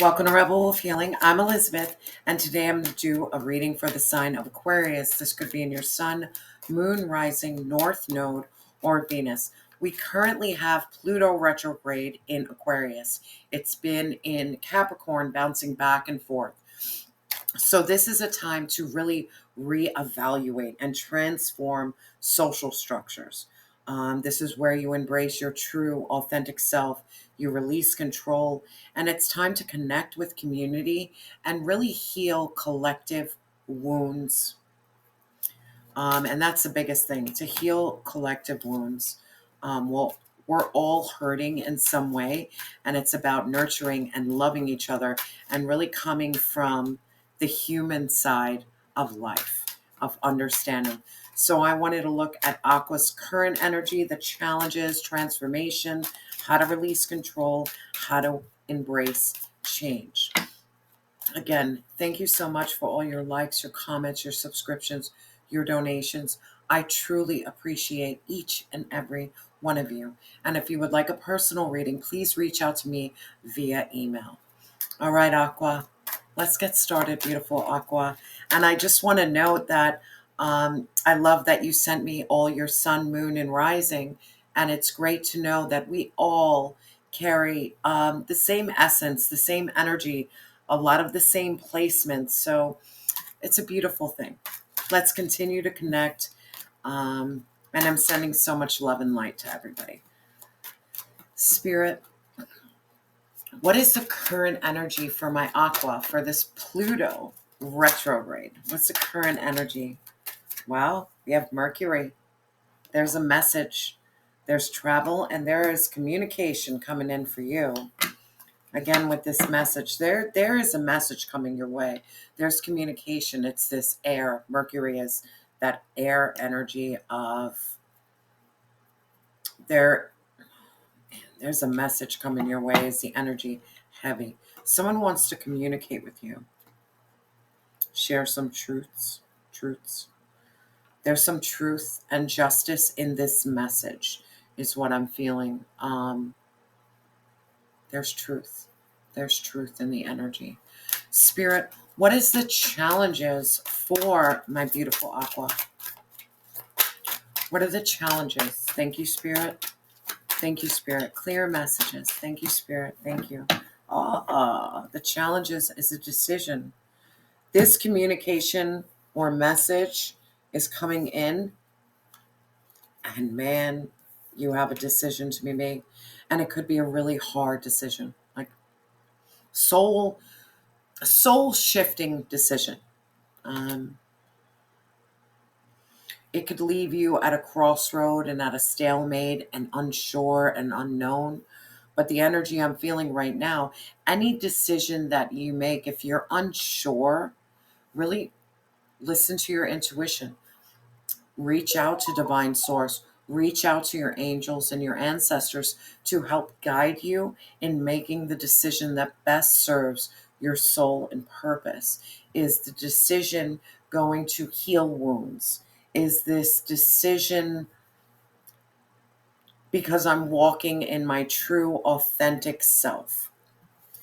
Welcome to Rebel Wolf Healing. I'm Elizabeth, and today I'm going to do a reading for the sign of Aquarius. This could be in your sun, moon, rising, north node, or Venus. We currently have Pluto retrograde in Aquarius. It's been in Capricorn, bouncing back and forth. So this is a time to really reevaluate and transform social structures. This is where you embrace your true, authentic self. You release control, and it's time to connect with community and really heal collective wounds. And that's the biggest thing, to heal collective wounds. Well, we're all hurting in some way, and it's about nurturing and loving each other and really coming from the human side of life, of understanding. So I wanted to look at Aqua's current energy, the challenges, transformation, how to release control, how to embrace change. Again, thank you so much for all your likes, your comments, your subscriptions, your donations. I truly appreciate each and every one of you. And if you would like a personal reading, please reach out to me via email. All right, Aqua, let's get started, beautiful Aqua. And I just want to note that I love that you sent me all your sun, moon, and rising. And it's great to know that we all carry the same essence, the same energy, a lot of the same placements. So it's a beautiful thing. Let's continue to connect. And I'm sending so much love and light to everybody. Spirit, what is the current energy for my Aqua for this Pluto retrograde? What's the current energy? Well, we have Mercury. There's a message. There's travel, and there is communication coming in for you. Again, with this message, there is a message coming your way. There's communication. It's this air. Mercury is that air energy of there. There's a message coming your way. Is the energy heavy? Someone wants to communicate with you. Share some truths. There's some truth and justice in this message, is what I'm feeling. There's truth. There's truth in the energy. Spirit, what is the challenges for my beautiful Aqua? What are the challenges? Thank you, Spirit. Thank you, Spirit. Clear messages. Thank you, Spirit. Thank you. The challenges is a decision. This communication or message is coming in, and man, you have a decision to be made. And it could be a really hard decision, like soul shifting decision. It could leave you at a crossroad and at a stalemate and unsure and unknown. But the energy I'm feeling right now, any decision that you make, if you're unsure, really listen to your intuition. Reach out to divine source. Reach out to your angels and your ancestors to help guide you in making the decision that best serves your soul and purpose. Is the decision going to heal wounds? Is this decision because I'm walking in my true, authentic self?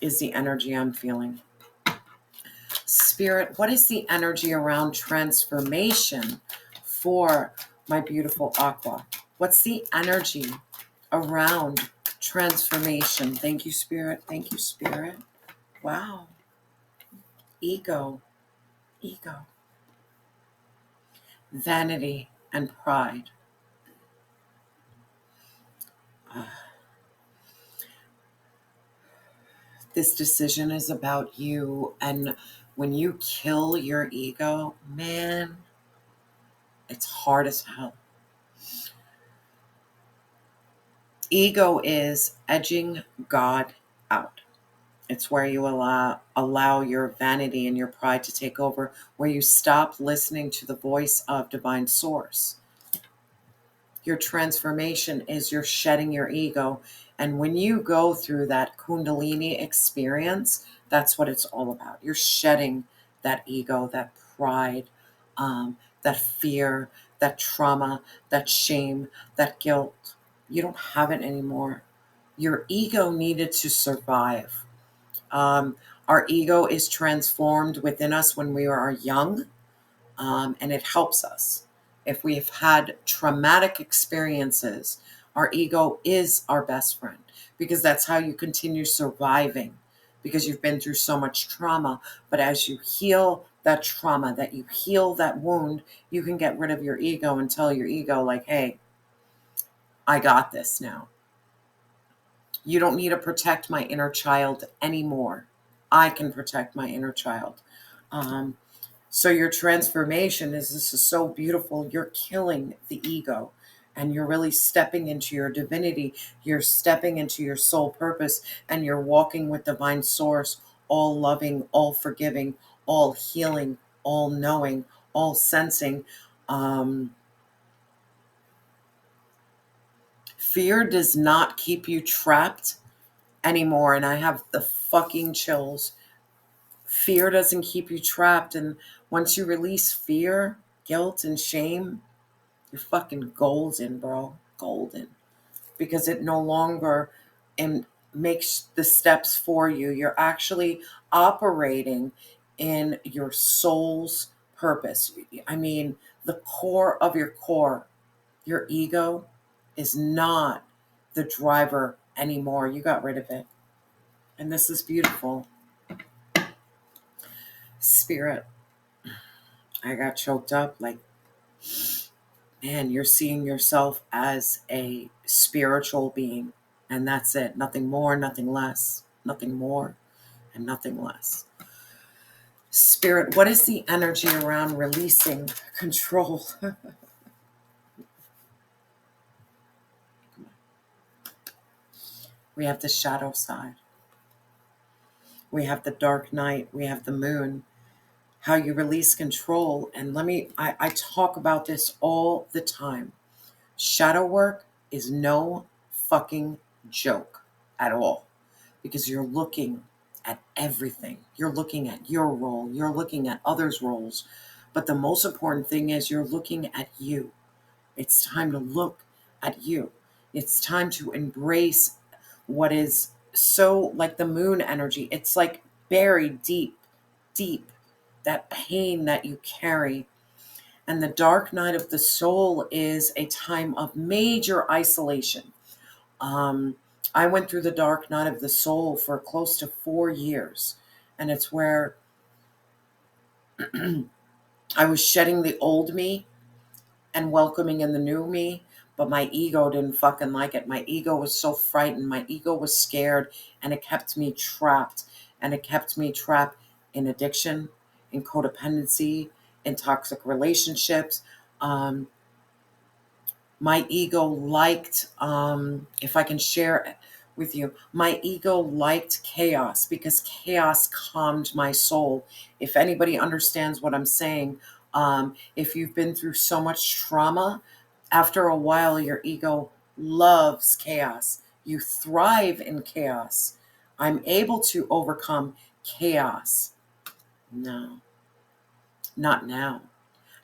Is the energy I'm feeling. Spirit, what is the energy around transformation for my beautiful Aqua? What's the energy around transformation? Thank you, Spirit. Thank you, Spirit. Wow. Ego. Vanity and pride. This decision is about you, and when you kill your ego, man, it's hard as hell. Ego is edging God out. It's where you allow your vanity and your pride to take over, where you stop listening to the voice of divine source. Your transformation is you're shedding your ego. And when you go through that Kundalini experience, that's what it's all about. You're shedding that ego, that pride, that fear, that trauma, that shame, that guilt. You don't have it anymore. Your ego needed to survive. Our ego is transformed within us when we are young, and it helps us. If we've had traumatic experiences, our ego is our best friend, because that's how you continue surviving, because you've been through so much trauma. But as you heal that trauma, that you heal that wound, you can get rid of your ego and tell your ego, like, hey, I got this now. You don't need to protect my inner child anymore. I can protect my inner child. Um, So your transformation is, this is so beautiful. You're killing the ego and you're really stepping into your divinity. You're stepping into your soul purpose and you're walking with divine source, all loving, all forgiving, all healing, all knowing, all sensing. Um, Fear does not keep you trapped anymore. And I have the fucking chills. Fear doesn't keep you trapped. And once you release fear, guilt, and shame, you're fucking golden, bro. Golden. Because it no longer makes the steps for you. You're actually operating in your soul's purpose. I mean, the core of your core, your ego, is not the driver anymore. You got rid of it. And this is beautiful. Spirit, I got choked up. Like, man, you're seeing yourself as a spiritual being, and that's it. Nothing more, nothing less, nothing more, and nothing less. Spirit, what is the energy around releasing control? We have the shadow side, we have the dark night, we have the moon. How you release control. And I talk about this all the time. Shadow work is no fucking joke at all, because you're looking at everything. You're looking at your role, you're looking at others' roles. But the most important thing is you're looking at you. It's time to look at you. It's time to embrace what is so, like the moon energy. It's like buried deep, deep, that pain that you carry. And the dark night of the soul is a time of major isolation. Um, I went through the dark night of the soul for close to 4 years. And it's where I was shedding the old me and welcoming in the new me. But my ego didn't fucking like it. My ego was so frightened. My ego was scared. And it kept me trapped. And it kept me trapped in addiction, in codependency, in toxic relationships. Um, my ego liked, if I can share with you, my ego liked chaos, because chaos calmed my soul. If anybody understands what I'm saying, if you've been through so much trauma, after a while your ego loves chaos. You thrive in chaos. I'm able to overcome chaos. No, not now.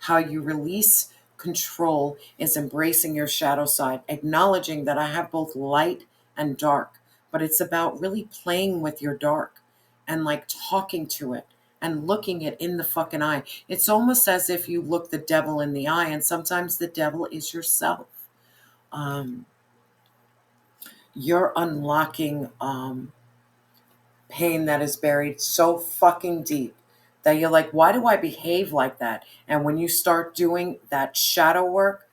How you release control is embracing your shadow side, acknowledging that I have both light and dark, but it's about really playing with your dark and like talking to it and looking it in the fucking eye. It's almost as if you look the devil in the eye, and sometimes the devil is yourself. Um, you're unlocking pain that is buried so fucking deep that you're like, why do I behave like that? And when you start doing that shadow work,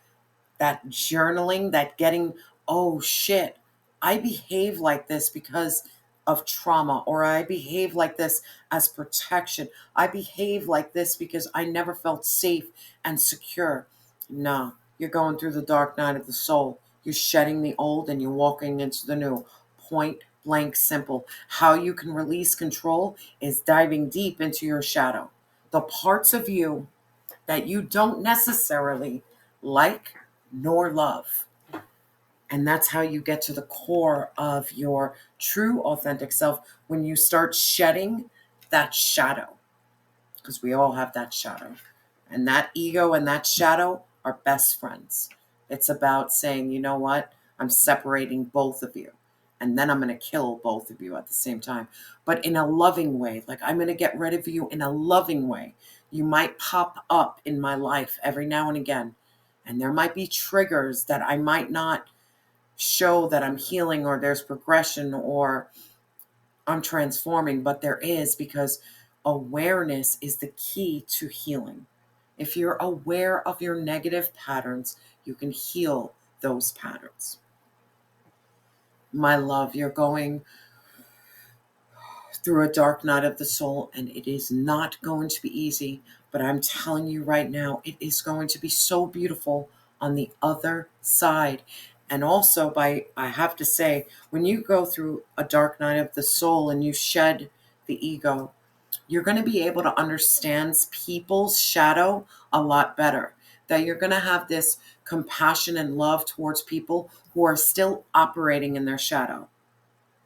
that journaling, that getting, oh shit, I behave like this because of trauma, or I behave like this as protection. I behave like this because I never felt safe and secure. No, you're going through the dark night of the soul. You're shedding the old and you're walking into the new. Point blank simple. How you can release control is diving deep into your shadow. The parts of you that you don't necessarily like nor love. And that's how you get to the core of your true authentic self, when you start shedding that shadow, because we all have that shadow. And that ego and that shadow are best friends. It's about saying, you know what? I'm separating both of you. and then I'm going to kill both of you at the same time, but in a loving way. Like, I'm going to get rid of you in a loving way. You might pop up in my life every now and again, and there might be triggers that I might not show that I'm healing, or there's progression, or I'm transforming, but there is, because awareness is the key to healing. If you're aware of your negative patterns, you can heal those patterns. My love, you're going through a dark night of the soul, and it is not going to be easy, but I'm telling you right now, it is going to be so beautiful on the other side. And also, I have to say, when you go through a dark night of the soul and you shed the ego, you're going to be able to understand people's shadow a lot better. That you're going to have this compassion and love towards people who are still operating in their shadow.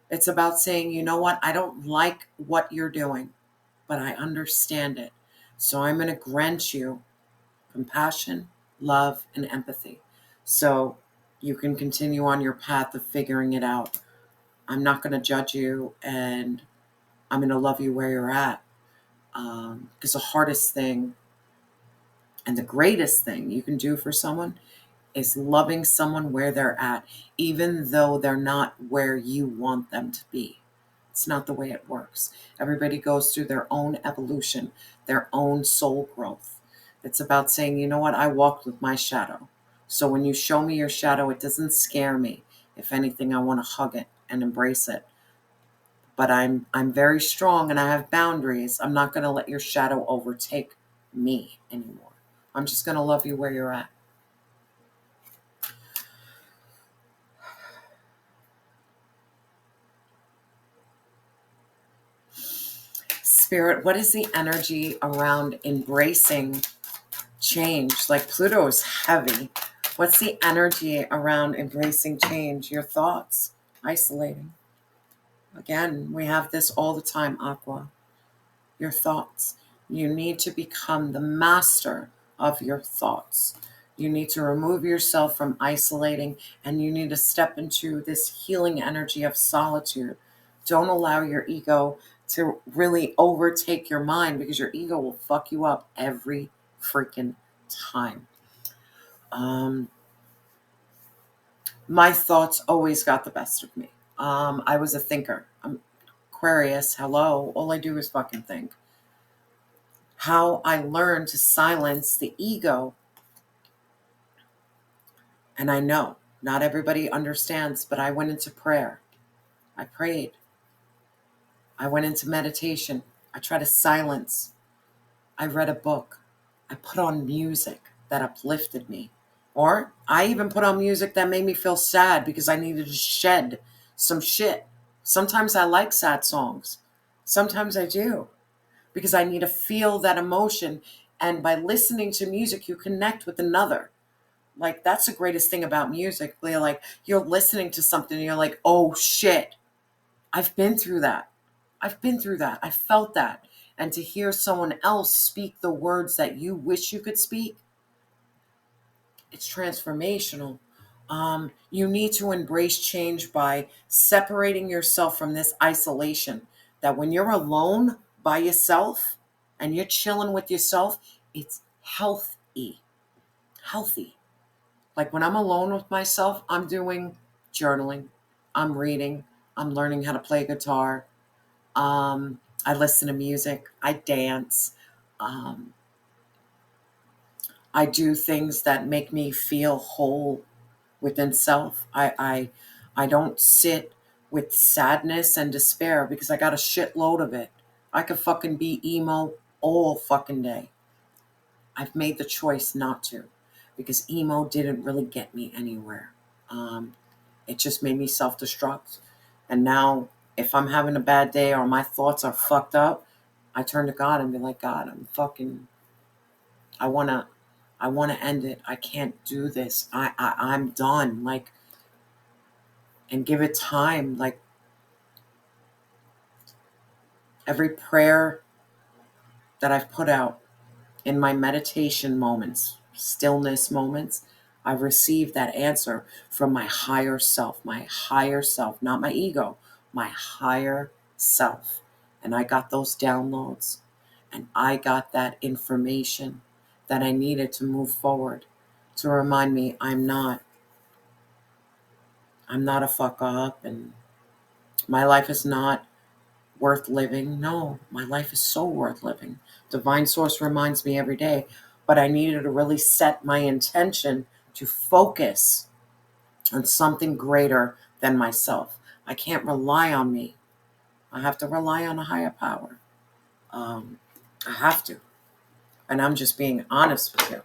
It's about saying, you know what, I don't like what you're doing, but I understand it. So I'm going to grant you compassion, love, and empathy. So you can continue on your path of figuring it out. I'm not going to judge you, and I'm going to love you where you're at. Because the hardest thing and the greatest thing you can do for someone is loving someone where they're at, even though they're not where you want them to be. It's not the way it works. Everybody goes through their own evolution, their own soul growth. It's about saying, you know what, I walked with my shadow. So when you show me your shadow, it doesn't scare me. If anything, I want to hug it and embrace it. But I'm very strong and I have boundaries. I'm not going to let your shadow overtake me anymore. I'm just going to love you where you're at. Spirit, what is the energy around embracing change? Like, Pluto is heavy. What's the energy around embracing change? Your thoughts, isolating. Again, we have this all the time, Aqua. Your thoughts. You need to become the master of your thoughts. You need to remove yourself from isolating, and you need to step into this healing energy of solitude. Don't allow your ego to really overtake your mind, because your ego will fuck you up every freaking time. My thoughts always got the best of me. I was a thinker. I'm Aquarius, hello. All I do is fucking think. How I learned to silence the ego. And I know not everybody understands, but I went into prayer. I prayed. I went into meditation. I tried to silence. I read a book. I put on music that uplifted me. Or I even put on music that made me feel sad because I needed to shed some shit. Sometimes I like sad songs. Sometimes I do, because I need to feel that emotion. And by listening to music, you connect with another. Like, that's the greatest thing about music. Like, you're listening to something and you're like, oh shit, I've been through that. I've been through that. I felt that. And to hear someone else speak the words that you wish you could speak, it's transformational. You need to embrace change by separating yourself from this isolation. That when you're alone by yourself and you're chilling with yourself, it's healthy. Healthy. Like, when I'm alone with myself, I'm doing journaling, I'm reading, I'm learning how to play guitar. I listen to music, I dance. Um, I do things that make me feel whole within self. I don't sit with sadness and despair, because I got a shitload of it. I could fucking be emo all fucking day. I've made the choice not to, because emo didn't really get me anywhere. It just made me self-destruct. And now, if I'm having a bad day or my thoughts are fucked up, I turn to God and be like, God, I wanna end it. I can't do this. I'm done. Like, and give it time. Like, every prayer that I've put out in my meditation moments, stillness moments, I received that answer from my higher self, not my ego, my higher self. And I got those downloads and I got that information that I needed to move forward, to remind me I'm not a fuck up and my life is not worth living. No, my life is so worth living. Divine Source reminds me every day, but I needed to really set my intention to focus on something greater than myself. I can't rely on me. I have to rely on a higher power. I have to. And I'm just being honest with you.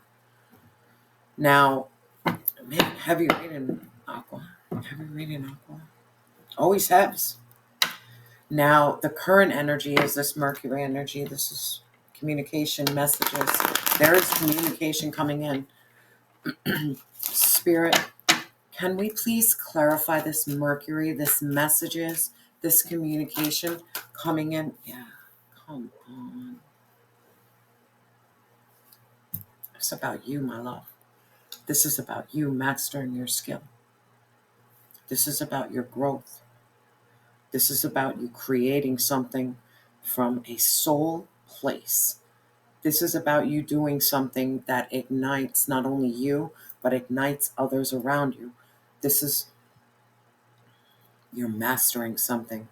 Now, man, heavy reading Aqua. Heavy reading Aqua. Always has. Now, the current energy is this Mercury energy. This is communication messages. There is communication coming in. Spirit, can we please clarify this Mercury, this messages, this communication coming in? Yeah, come on. It's about you, my love. This is about you mastering your skill. This is about your growth. This is about you creating something from a soul place. This is about you doing something that ignites not only you, but ignites others around you. This is, you're mastering something.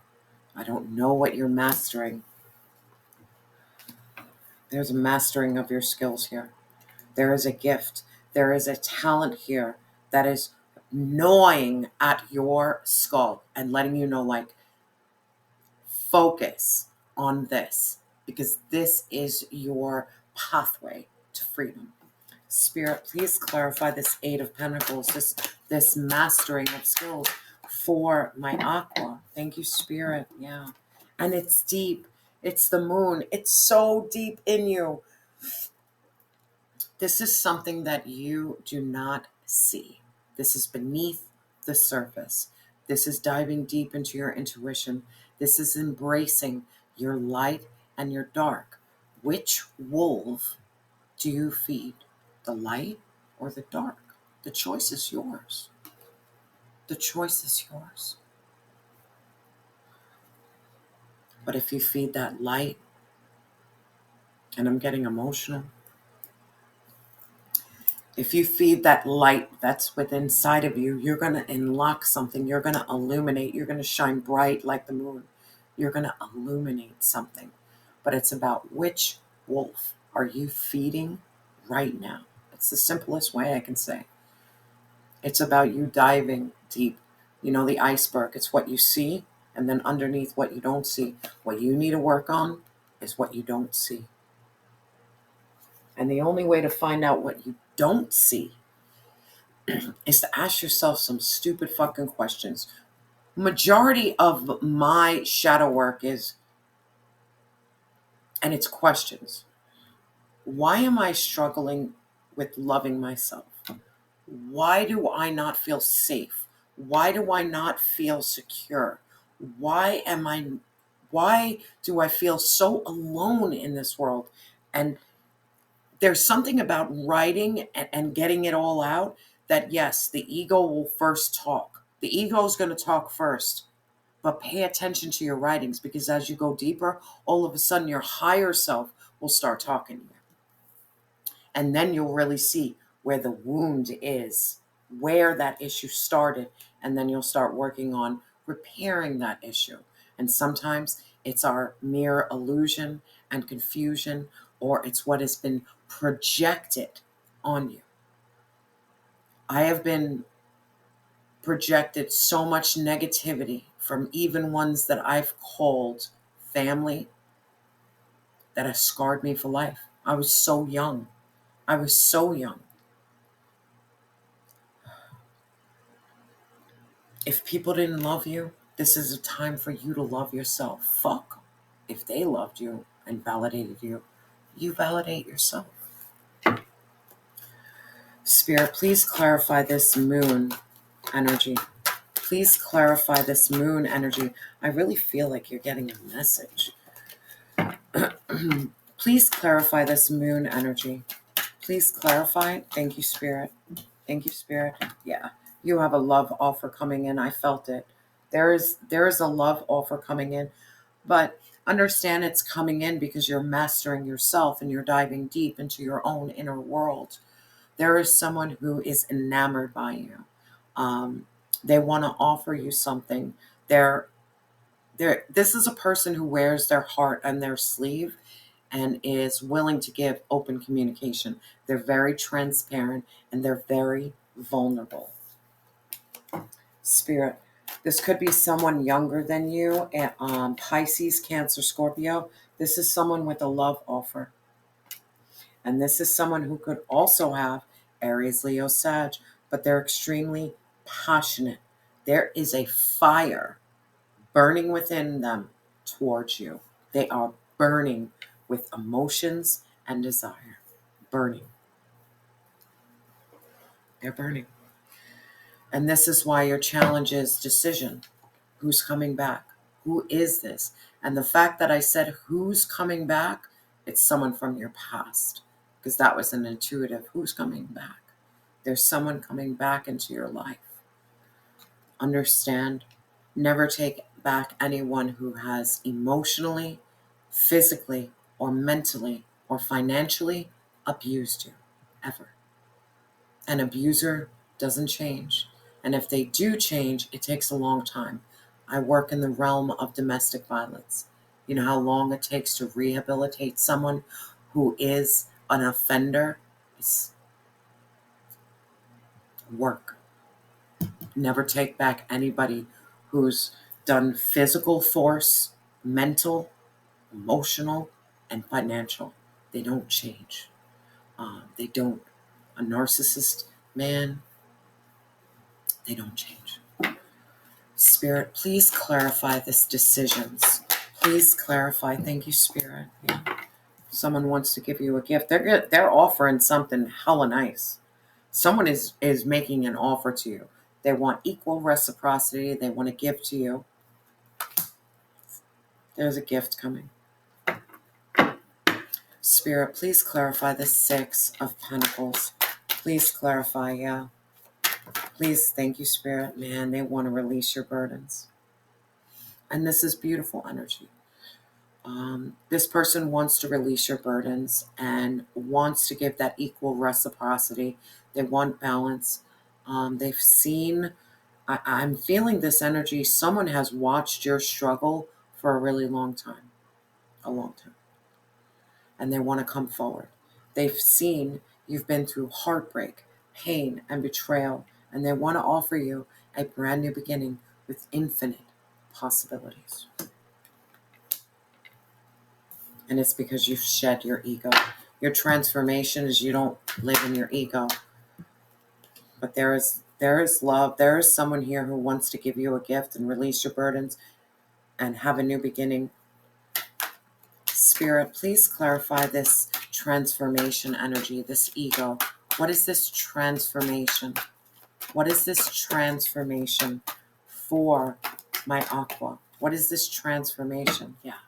I don't know what you're mastering. There's a mastering of your skills here. There is a gift. There is a talent here that is gnawing at your skull and letting you know, like, focus on this because this is your pathway to freedom. Spirit, please clarify this Eight of Pentacles, this mastering of skills for my Aqua. Thank you, Spirit. Yeah. And it's deep. It's the moon. It's so deep in you. This is something that you do not see. This is beneath the surface. This is diving deep into your intuition. This is embracing your light and your dark. Which wolf do you feed? The light or the dark? The choice is yours. The choice is yours. But if you feed that light, and I'm getting emotional, if you feed that light that's within inside of you, you're going to unlock something. You're going to illuminate. You're going to shine bright like the moon. You're going to illuminate something. But it's about which wolf are you feeding right now. It's the simplest way I can say. It's about you diving deep. You know, the iceberg, it's what you see, and then underneath what you don't see. What you need to work on is what you don't see. And the only way to find out what you don't see is to ask yourself some stupid fucking questions. Majority of my shadow work is, and it's questions. Why am I struggling with loving myself? Why do I not feel safe? Why do I not feel secure? Why do I feel so alone in this world? And there's something about writing and getting it all out that, yes, the ego will first talk. The ego is going to talk first. But pay attention to your writings because as you go deeper, all of a sudden your higher self will start talking to you. And then you'll really see where the wound is, where that issue started. And then you'll start working on repairing that issue. And sometimes it's our mere illusion and confusion, or it's what has been projected on you. I have been projected so much negativity from even ones that I've called family that has scarred me for life. I was so young. If people didn't love you, this is a time for you to love yourself. Fuck if they loved you and validated you. You validate yourself. Spirit, please clarify this moon energy. Please clarify this moon energy. I really feel like you're getting a message. Please clarify this moon energy. Please clarify. Thank you, Spirit. Thank you, Spirit. Yeah, you have a love offer coming in. I felt it. There is a love offer coming in, but understand it's coming in because you're mastering yourself and you're diving deep into your own inner world. There is someone who is enamored by you. Um, they want to offer you something. This is a person who wears their heart on their sleeve and is willing to give open communication. They're very transparent and they're very vulnerable. Spirit, this could be someone younger than you, Pisces, Cancer, Scorpio. This is someone with a love offer. And this is someone who could also have Aries, Leo, Sag, but they're extremely passionate. There is a fire burning within them towards you. They are burning with emotions and desire. Burning. They're burning. And this is why your challenge is decision. Who's coming back? Who is this? And the fact that I said who's coming back, it's someone from your past. Because that was an intuitive who's coming back. There's someone coming back into your life. Understand, never take back anyone who has emotionally, physically, or mentally, or financially abused you, ever. An abuser doesn't change. And if they do change, it takes a long time. I work in the realm of domestic violence. You know how long it takes to rehabilitate someone who is an offender? It's work. Never take back anybody who's done physical force, mental, emotional, and financial. They don't change. They don't. A narcissist man, they don't change. Spirit, please clarify this decisions. Please clarify. Thank you, Spirit. Yeah. Someone wants to give you a gift. They're offering something hella nice. Someone is making an offer to you. They want equal reciprocity. They want to give to you. There's a gift coming. Spirit, please clarify the Six of Pentacles. Please clarify, yeah. Please, thank you, Spirit. Man, they want to release your burdens. And this is beautiful energy. This person wants to release your burdens and wants to give that equal reciprocity. They want balance. They've seen, I'm feeling this energy. Someone has watched your struggle for a really long time, a long time. And they want to come forward. They've seen you've been through heartbreak, pain, and betrayal, and they want to offer you a brand new beginning with infinite possibilities. And it's because you've shed your ego. Your transformation is you don't live in your ego. But there is love. There is someone here who wants to give you a gift and release your burdens and have a new beginning. Spirit, please clarify this transformation energy, this ego. What is this transformation? What is this transformation for my aqua? What is this transformation? Yeah.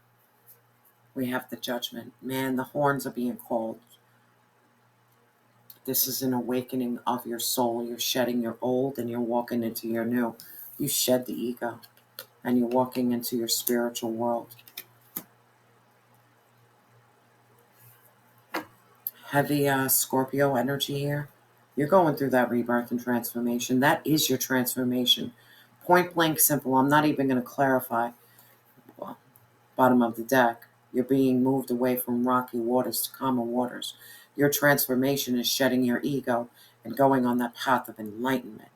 We have the judgment. Man, the horns are being called. This is an awakening of your soul. You're shedding your old and you're walking into your new. You shed the ego and you're walking into your spiritual world. Heavy Scorpio energy here. You're going through that rebirth and transformation. That is your transformation. Point blank simple. I'm not even going to clarify. Well, bottom of the deck. You're being moved away from rocky waters to calmer waters. Your transformation is shedding your ego and going on that path of enlightenment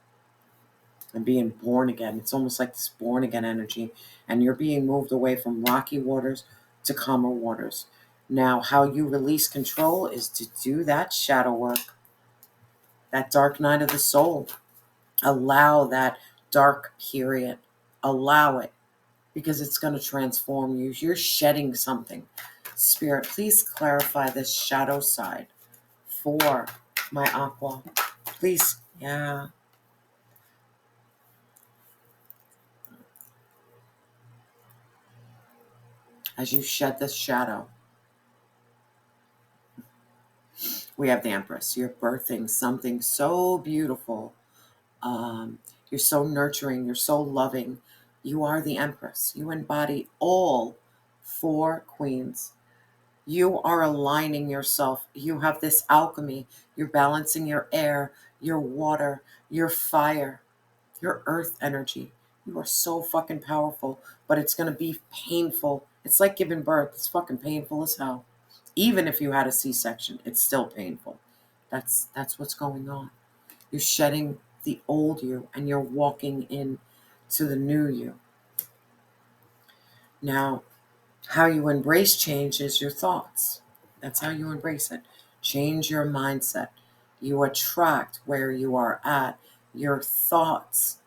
and being born again. It's almost like this born again energy. And you're being moved away from rocky waters to calmer waters. Now, how you release control is to do that shadow work, that dark night of the soul. Allow that dark period. Allow it, because it's going to transform you. You're shedding something. Spirit, please clarify this shadow side for my aqua. Please, yeah. As you shed this shadow, We have the Empress. You're birthing something so beautiful. You're so nurturing. You're so loving. You are the Empress. You embody all four queens. You are aligning yourself. You have this alchemy. You're balancing your air, your water, your fire, your earth energy. You are so fucking powerful, but it's going to be painful. It's like giving birth. It's fucking painful as hell. Even if you had a C-section, it's still painful. That's what's going on. You're shedding the old you and you're walking in to the new you. Now, how you embrace change is your thoughts. That's how you embrace it. Change your mindset. You attract where you are at. Your thoughts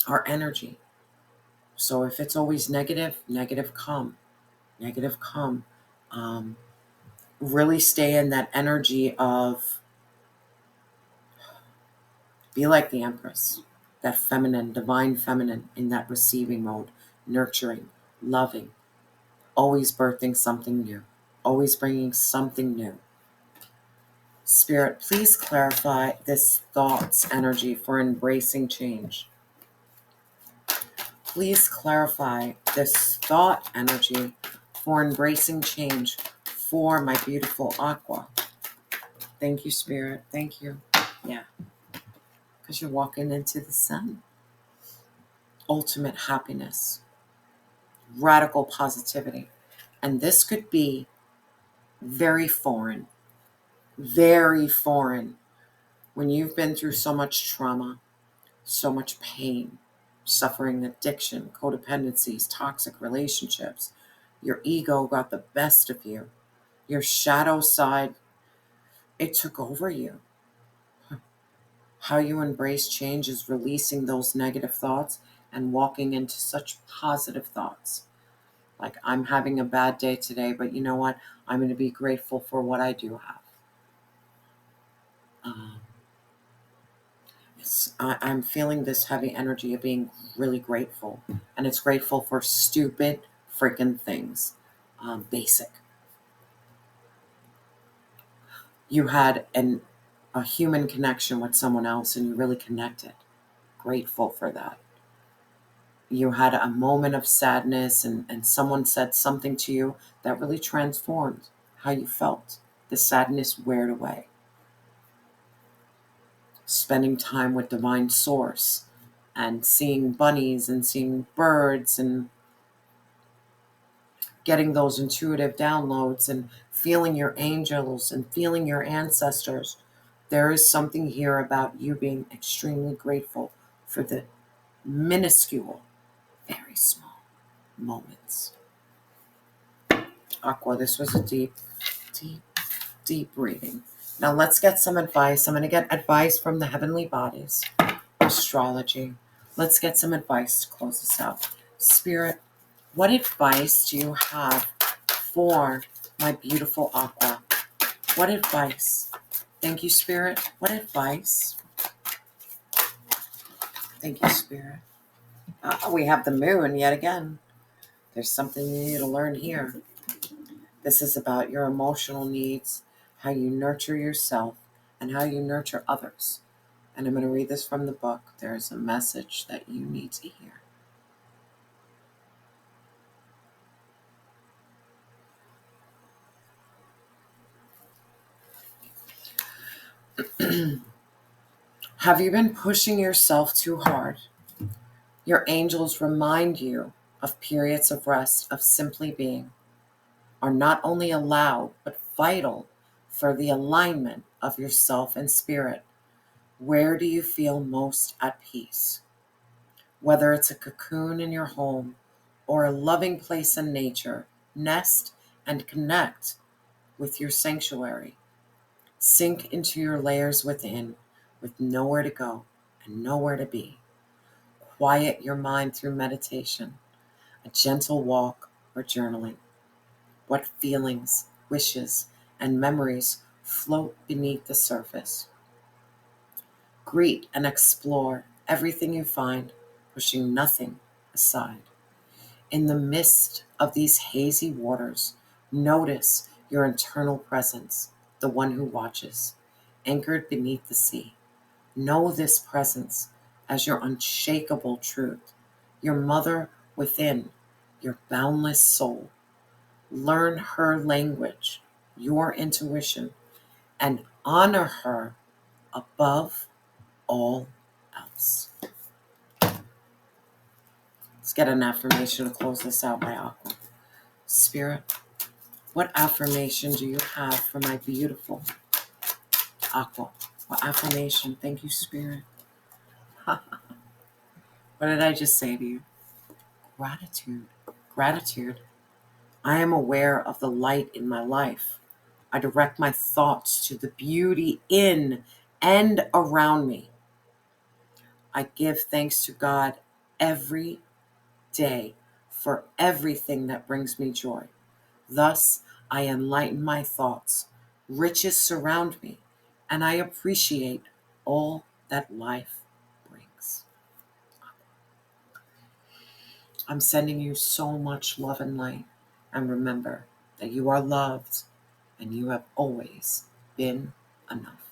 are energy. So if it's always negative, negative come. Negative come. Really stay in that energy of be like the Empress. That feminine, divine feminine in that receiving mode. Nurturing, loving, always birthing something new. Always bringing something new. Spirit, please clarify this thoughts energy for embracing change. Please clarify this thought energy for embracing change for my beautiful Aqua. Thank you, Spirit. Thank you. Yeah, because you're walking into the sun. Ultimate happiness, radical positivity. And this could be very foreign when you've been through so much trauma, so much pain, suffering, addiction, codependencies, toxic relationships. Your ego got the best of you. Your shadow side, it took over you. How you embrace change is releasing those negative thoughts and walking into such positive thoughts. Like, I'm having a bad day today, but you know what? I'm going to be grateful for what I do have. I'm feeling this heavy energy of being really grateful. And it's grateful for stupid freaking things. Basic. You had a human connection with someone else and you really connected. Grateful for that. You had a moment of sadness and someone said something to you that really transformed how you felt. The sadness weared away. Spending time with divine source and seeing bunnies and seeing birds and getting those intuitive downloads and feeling your angels and feeling your ancestors. There is something here about you being extremely grateful for the minuscule, very small moments. Aqua, this was a deep, deep, deep reading. Now let's get some advice. I'm going to get advice from the heavenly bodies, astrology. Let's get some advice to close this out. Spirit, what advice do you have for my beautiful Aqua? What advice? Thank you, Spirit. What advice? Thank you, Spirit. We have the moon yet again. There's something you need to learn here. This is about your emotional needs, how you nurture yourself, and how you nurture others. And I'm going to read this from the book. There's a message that you need to hear. Have you been pushing yourself too hard? Your angels remind you of periods of rest, of simply being, are not only allowed, but vital for the alignment of yourself and spirit. Where do you feel most at peace? Whether it's a cocoon in your home or a loving place in nature, nest and connect with your sanctuary. Sink into your layers within with nowhere to go and nowhere to be. Quiet your mind through meditation, a gentle walk, or journaling. What feelings, wishes, and memories float beneath the surface? Greet and explore everything you find, pushing nothing aside. In the midst of these hazy waters, notice your internal presence, the one who watches, anchored beneath the sea. Know this presence as your unshakable truth, your mother within, your boundless soul. Learn her language, your intuition, and honor her above all else. Let's get an affirmation to close this out by Aqua. Spirit, what affirmation do you have for my beautiful Aqua? What affirmation? Thank you, Spirit. What did I just say to you? Gratitude. Gratitude. I am aware of the light in my life. I direct my thoughts to the beauty in and around me. I give thanks to God every day for everything that brings me joy. Thus, I enlighten my thoughts, riches surround me, and I appreciate all that life brings. I'm sending you so much love and light, and remember that you are loved and you have always been enough.